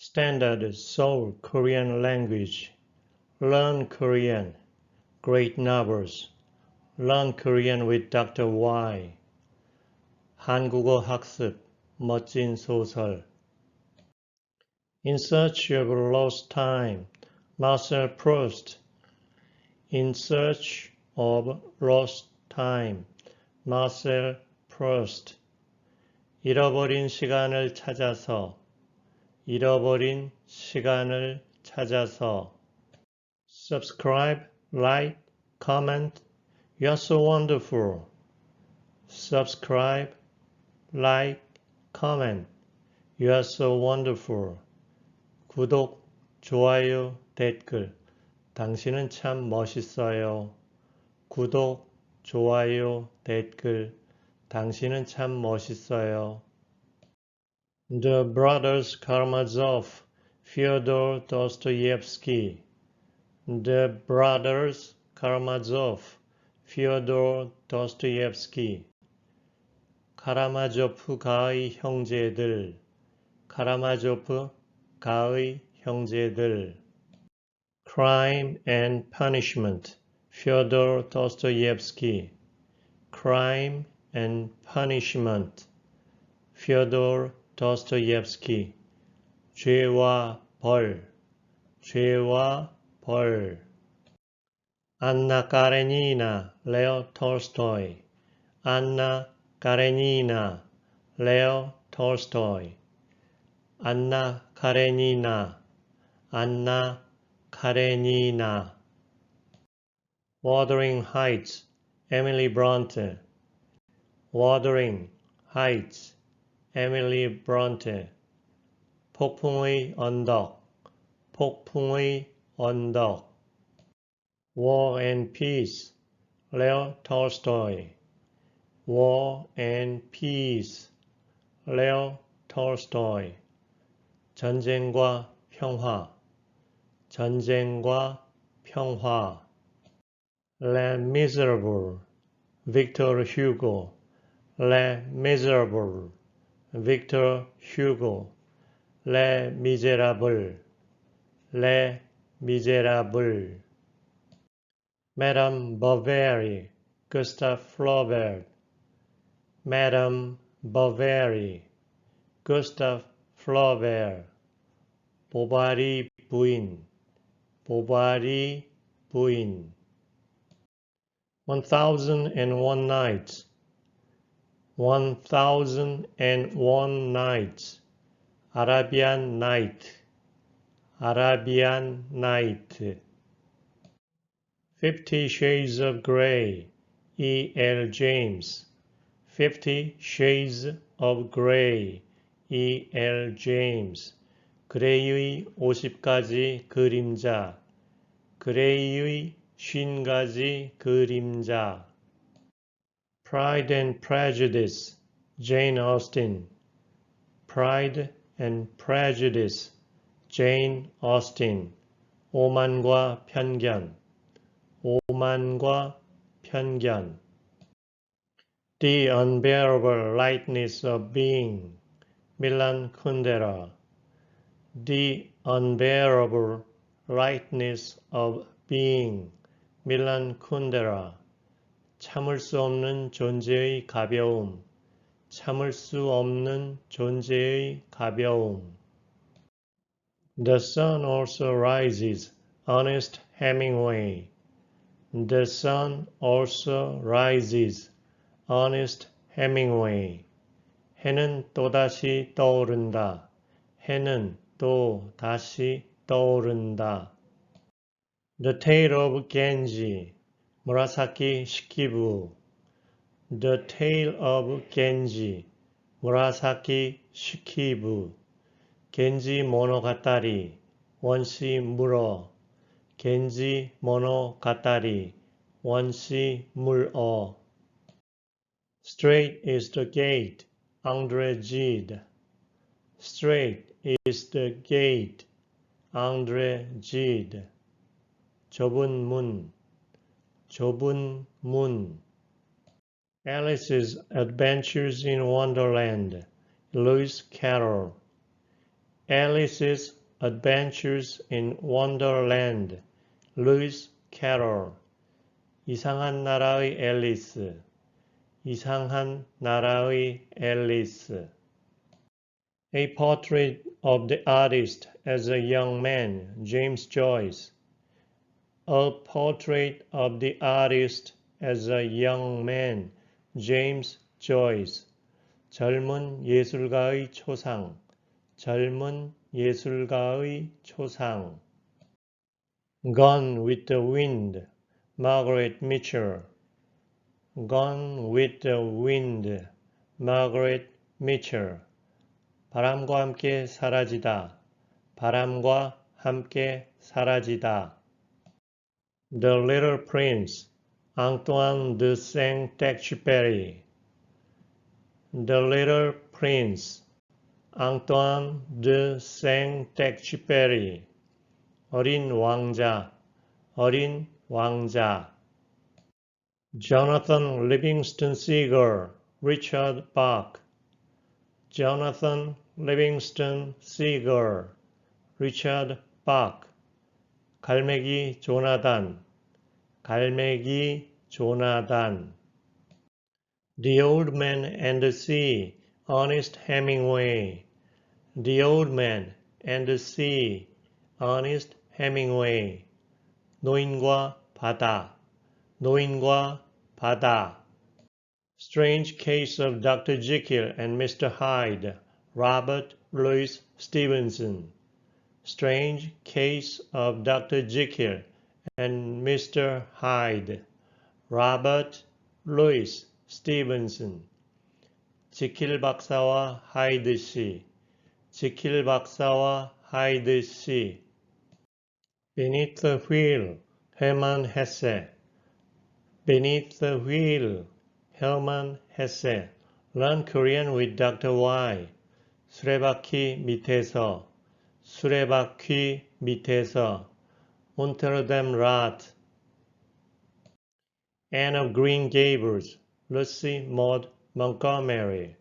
Standard Seoul Korean language. Learn Korean. Great novels. Learn Korean with Dr. Y. 한국어 학습. 멋진 소설. In Search of Lost Time. Marcel Proust. In Search of Lost Time. Marcel Proust. 잃어버린 시간을 찾아서. 잃어버린 시간을 찾아서. Subscribe, like, comment. You are so wonderful. Subscribe, like, comment. You are so wonderful. 구독, 좋아요, 댓글. 당신은 참 멋있어요. 구독, 좋아요, 댓글. 당신은 참 멋있어요. The Brothers Karamazov, Fyodor Dostoevsky. The Brothers Karamazov, Fyodor Dostoevsky. 카라마조프 가의 형제들. 카라마조프 가의 형제들. Crime and Punishment, Fyodor Dostoevsky. Crime and Punishment, Fyodor Dostoevsky. 죄와 벌, 죄와 벌. 안나 까레니나, 레오 톨스토이. 안나 까레니나, 레오 톨스토이. 안나 카레니나, 안나 카레니나. Wuthering Heights, Emily Bronte. Wuthering Heights, Emily Bronte. 폭풍의 언덕, 폭풍의 언덕. War and Peace, Leo Tolstoy. War and Peace, Leo Tolstoy. 전쟁과 평화, 전쟁과 평화. Les Miserables, Victor Hugo. Les Miserables, Victor Hugo. Les Misérables, Les Misérables. Madame Bovary, Gustave Flaubert. Madame Bovary, Gustave Flaubert. 보바리 부인, 보바리 부인. 1001 Nights, 1001 Nights. Arabian Night, Arabian Night. 50 Shades of Grey, E. L. James. 50 Shades of Grey, E. L. James. 그레이의 50가지 그림자, 그레이의 50가지 그림자. Pride and Prejudice, Jane Austen. Pride and Prejudice, Jane Austen. 오만과 편견, 오만과 편견. The Unbearable Lightness of Being, Milan Kundera. The Unbearable Lightness of Being, Milan Kundera. 참을 수 없는 존재의 가벼움, 참을 수 없는 존재의 가벼움. The sun also rises, Ernest Hemingway. The sun also rises, Ernest Hemingway. 해는 또다시 떠오른다. 해는 또 다시 떠오른다. The Tale of Genji, 무라사키 시키부. The Tale of Genji, 무라사키 시키부. 겐지 모노가타리, 원시 물어. 겐지 모노가타리, 원시 물어. Straight is the gate, André Gide. Straight is the gate, André Gide. 좁은 문, 좁은 문. Alice's Adventures in Wonderland, Lewis Carroll. Alice's Adventures in Wonderland, Lewis Carroll. 이상한 나라의 앨리스. 이상한 나라의 앨리스. A Portrait of the Artist as a Young Man, James Joyce. A Portrait of the Artist as a Young Man, James Joyce. 젊은 예술가의 초상. 젊은 예술가의 초상. Gone with the Wind, Margaret Mitchell. Gone with the Wind, Margaret Mitchell. 바람과 함께 사라지다. 바람과 함께 사라지다. The Little Prince, Antoine de Saint-Exupéry. The Little Prince, Antoine de Saint-Exupéry. 어린 왕자, 어린 왕자. Jonathan Livingston Seagull, Richard Bach. Jonathan Livingston Seagull, Richard Bach. 갈매기 조나단, 갈매기 조나단. The Old Man and the Sea, Ernest Hemingway. The Old Man and the Sea, Ernest Hemingway. 노인과 바다, 노인과 바다. Strange Case of Dr. Jekyll and Mr. Hyde, Robert Louis Stevenson. Strange Case of Dr. Jekyll and Mr. Hyde, Robert Louis Stevenson. 지킬 박사와 하이드 씨, 지킬 박사와 하이드 씨. Beneath the Wheel, Hermann Hesse. Beneath the Wheel, Hermann Hesse. Learn Korean with Dr. Y. 수레바퀴 밑에서, 수레바퀴 밑에서. Unter dem Rad. Anne of Green Gables, Lucy Maud Montgomery.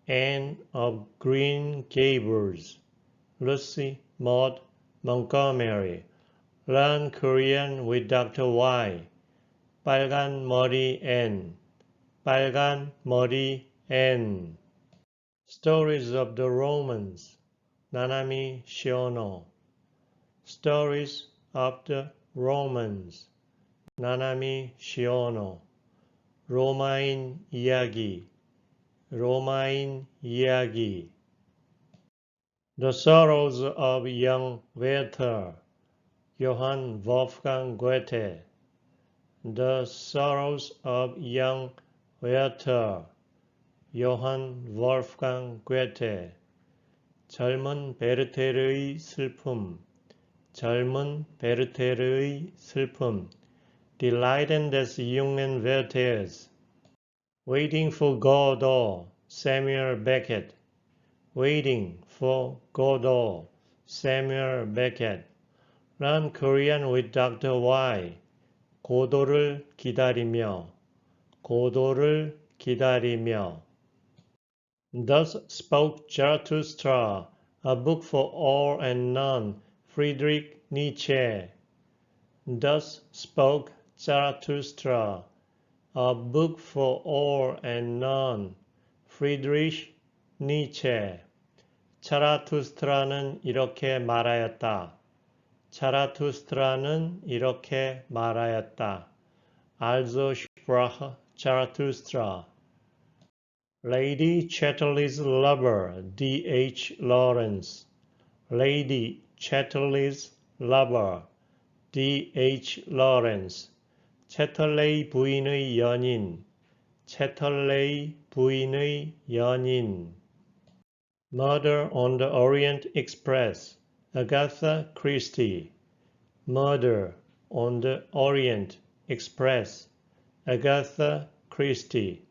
Anne of Green Gables, Lucy Maud Montgomery. Learn Korean with Dr. Y. 빨간 머리 앤, 빨간 머리 앤. Stories of the Romans, 나나미 시오노. Stories of the Romans, 나나미 시오노. 로마인 이야기, 로마인 이야기. The Sorrows of Young Werther, Johann Wolfgang Goethe. The Sorrows of Young Werther, Johann Wolfgang Goethe. 젊은 베르테르의 슬픔, 젊은 베르테르의 슬픔. Die Leiden des jungen Werthers. Waiting for Godot, Samuel Beckett. Waiting for Godot, Samuel Beckett. Learn Korean with Dr. Y. 고도를 기다리며, 고도를 기다리며. Thus Spoke Zarathustra, a book for all and none, Friedrich Nietzsche. Thus Spoke Zarathustra, a book for all and none, Friedrich Nietzsche. 자라투스트라는 이렇게 말하였다. 자라투스트라는 이렇게 말하였다. Also sprach Zarathustra. Lady Chatterley's Lover, D.H. Lawrence. Lady Chatterley's Lover, D.H. Lawrence. 채털레이 부인의 연인, 채털레이 부인의 연인. Murder on the Orient Express, Agatha Christie. Murder on the Orient Express, Agatha Christie.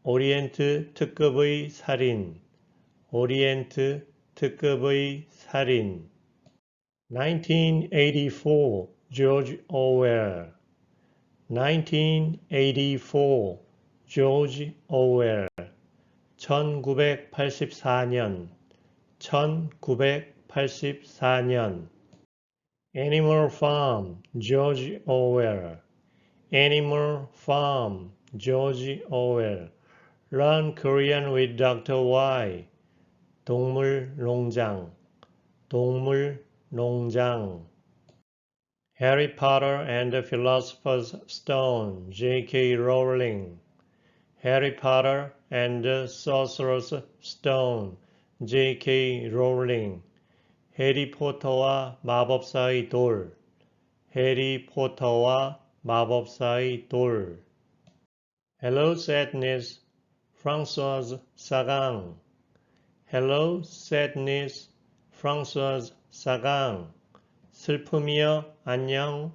오리엔트 특급의 살인, 오리엔트 특급의 살인. 1984, George Orwell. 1984, George Orwell. 1984년, 1984년. Animal Farm, George Orwell. Animal Farm, George Orwell. Learn Korean with Dr. Y. 동물농장, 동물농장. Harry Potter and the Philosopher's Stone, J.K. Rowling. Harry Potter and the Sorcerer's Stone, J.K. Rowling. 해리포터와 마법사의 돌, 해리포터와 마법사의 돌. Hello Sadness, Françoise Sagan. Hello Sadness, Françoise Sagan. 슬픔이여 안녕,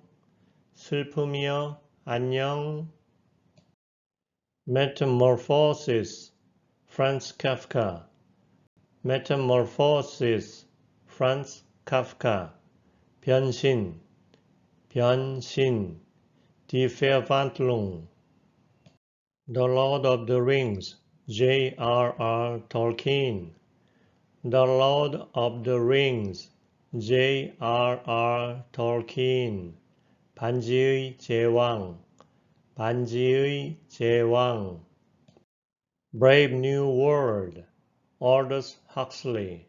슬픔이여 안녕. Metamorphosis, Franz Kafka. Metamorphosis, Franz Kafka. 변신, 변신. Die Verwandlung. The Lord of the Rings, J.R.R. Tolkien. The Lord of the Rings, J.R.R. Tolkien. 반지의 제왕, 반지의 제왕. Brave New World, Aldous Huxley.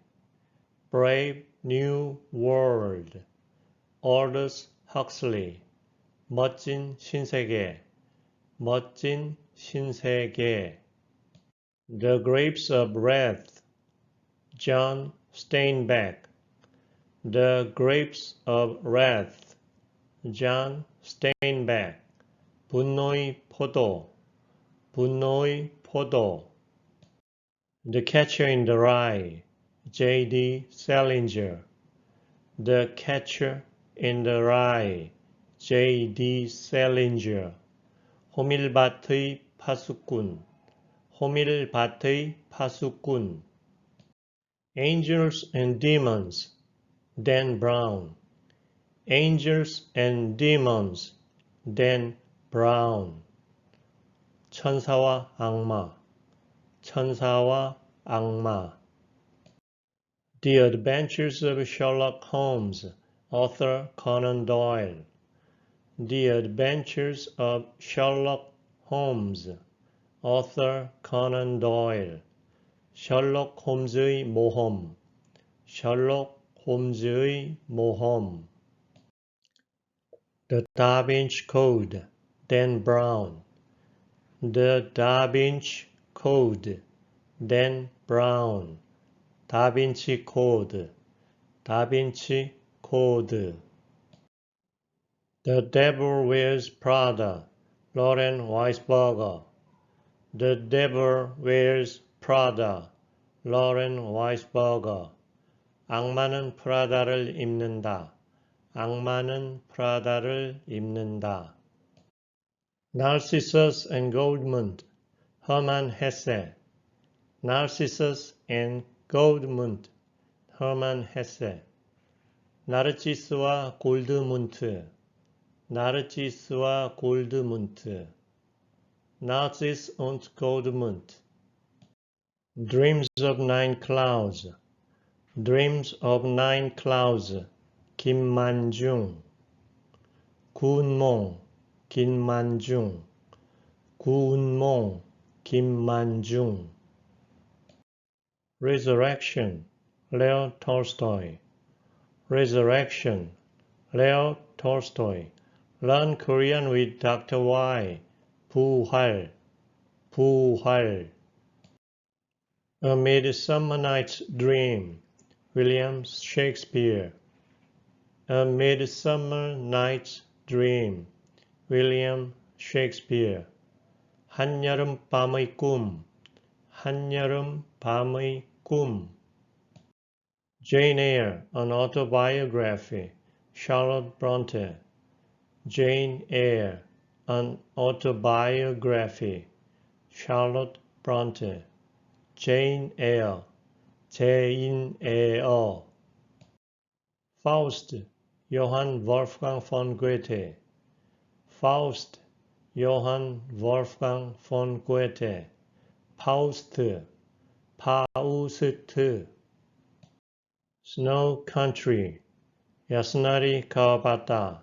Brave New World, Aldous Huxley. 멋진 신세계, 멋진 신세계. The Grapes of Wrath, John Steinbeck. The Grapes of Wrath, John Steinbeck. 분노의 포도, 분노의 포도. The Catcher in the Rye, J.D. Salinger. The Catcher in the Rye, J.D. Salinger. 호밀밭의 파수꾼, 호밀밭의 파수꾼. Angels and Demons, Dan Brown. Angels and Demons, Dan Brown. 천사와 악마, 천사와 악마. The Adventures of Sherlock Holmes, author Conan Doyle. The Adventures of Sherlock Holmes, author Conan Doyle. 셜록 홈즈의 모험, 셜록 홈즈의 모험. The Da Vinci Code, Dan Brown. The Da Vinci Code, Dan Brown. 다빈치 코드, 다빈치 코드. The Devil Wears Prada, Lauren Weisberger. The Devil Wears Prada, Lauren Weisberger. 악마는 프라다를 입는다. 악마는 프라다를 입는다. Narcissus and Goldmund, Hermann Hesse. Narcissus and Goldmund, Hermann Hesse. 나르치스와 골드문트, 나르치스와 골드문트. Narziss und Goldmund. Dreams of Nine Clouds, Dreams of Nine Clouds, 김만중. 구운몽, 김만중. 구운몽, 김만중. Resurrection, Leo Tolstoy. Resurrection, Leo Tolstoy. Learn Korean with Dr. Y. 부활, 부활. A Midsummer Night's Dream, William Shakespeare. A Midsummer Night's Dream, William Shakespeare. 한여름 밤의 꿈, 한여름 밤의 꿈. Jane Eyre, an autobiography, Charlotte Bronte. Jane Eyre, an autobiography, Charlotte Bronte. Jane Eyre, Jane Eyre. Faust, Johann Wolfgang von Goethe. Faust, Johann Wolfgang von Goethe. 파우스트, 파우스트. Snow country. 야스나리 가와바타.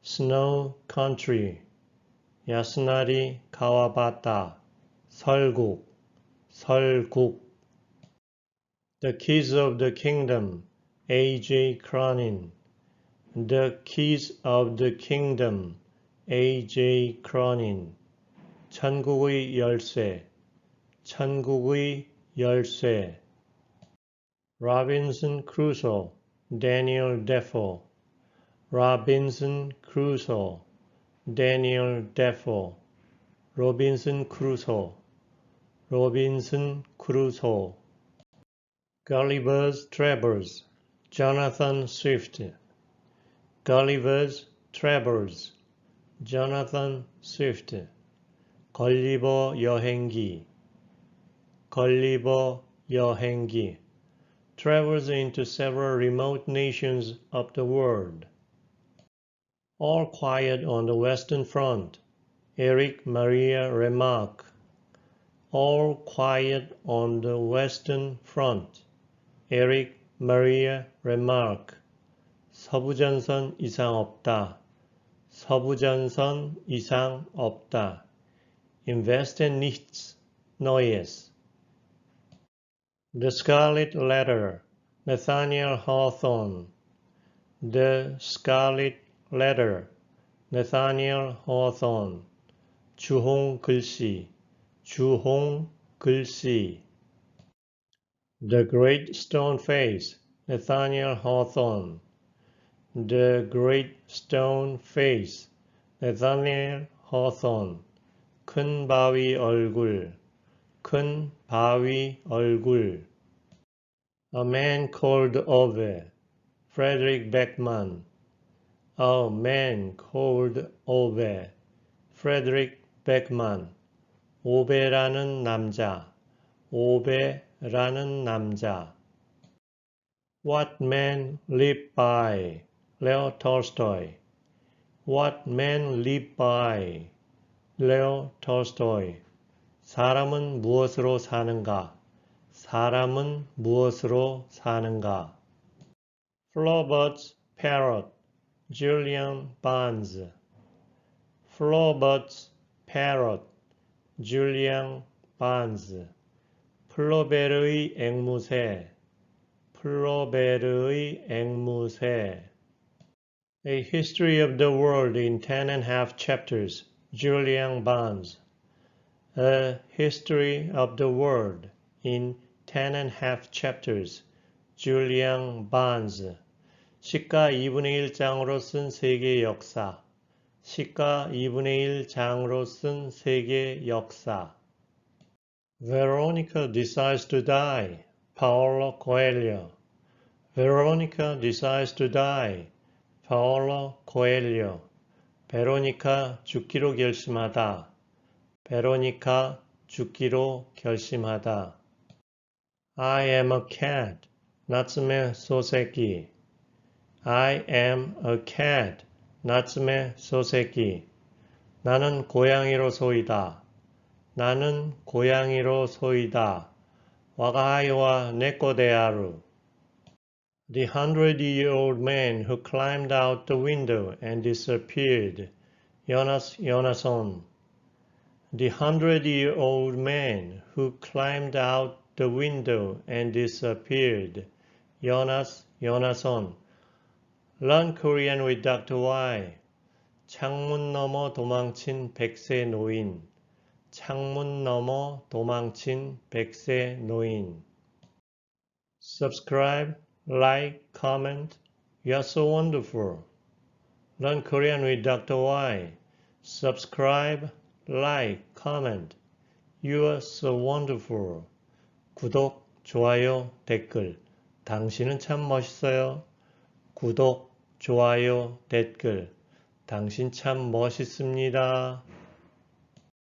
Snow country. 야스나리 가와바타. 설국. 설국. The Keys of the Kingdom. A.J. Cronin. The Keys of the Kingdom. A.J. Cronin. 천국의 열쇠. 천국의 열쇠. Robinson Crusoe. Daniel Defoe. Robinson Crusoe. Daniel Defoe. Robinson Crusoe. Robinson Crusoe. Gulliver's Travels. Jonathan Swift. Gulliver's Travels. Jonathan Swift. 걸리버 여행기. 걸리버 여행기. Travels into several remote nations of the world. All Quiet on the Western Front. Erich Maria Remarque. All Quiet on the Western Front. Erich Maria Remarque. 서부전선 이상 없다. 서부전선 이상 없다. Invest in nichts Neues. The Scarlet Letter. Nathaniel Hawthorne. The Scarlet Letter. Nathaniel Hawthorne. 주홍 글씨. 주홍 글씨. The Great Stone Face. Nathaniel Hawthorne. The Great Stone Face. Nathaniel Hawthorne. 큰 바위 얼굴. 큰 바위 얼굴. A Man Called Ove. Frederick Beckman. A Man Called Ove. Frederick Beckman. 오베라는 남자. 오베라는 남자. What Men Live By. Leo Tolstoy. What Men Live By. Leo Tolstoy. 사람은 무엇으로 사는가? 사람은 무엇으로 사는가? Flaubert's Parrot. Julian Barnes. Flaubert's Parrot. Julian Barnes. 플로베르의 앵무새. 플로베르의 앵무새. A History of the World in 10½ chapters. Julian Barnes. A History of the World in 10½ chapters. Julian Barnes. 시가 2분의 1장으로 쓴 세계 역사. 시가 2분의 1장으로 쓴 세계 역사. Veronica Decides to Die. Paulo Coelho. Veronica Decides to Die. Paulo Coelho. 베로니카 죽기로 결심하다. 베로니카 죽기로 결심하다. I am a cat. 나츠메 소세기. I am a cat. 나츠메 소세기. 나는 고양이로소이다. 나는 고양이로소이다. 와가하이와 네코데아루. The 100-year-old man who climbed out the window and disappeared. Jonas Jonasson. The 100-year-old man who climbed out the window and disappeared. Jonas Jonasson. Learn Korean with Dr. Y. 창문 너머 도망친 100세 노인. 창문 너머 도망친 100세 노인. Subscribe, like, comment. You are so wonderful. Learn Korean with Dr. Y. Subscribe, like, comment. You are so wonderful. 구독, 좋아요, 댓글. 당신은 참 멋있어요. 구독, 좋아요, 댓글. 당신 참 멋있습니다.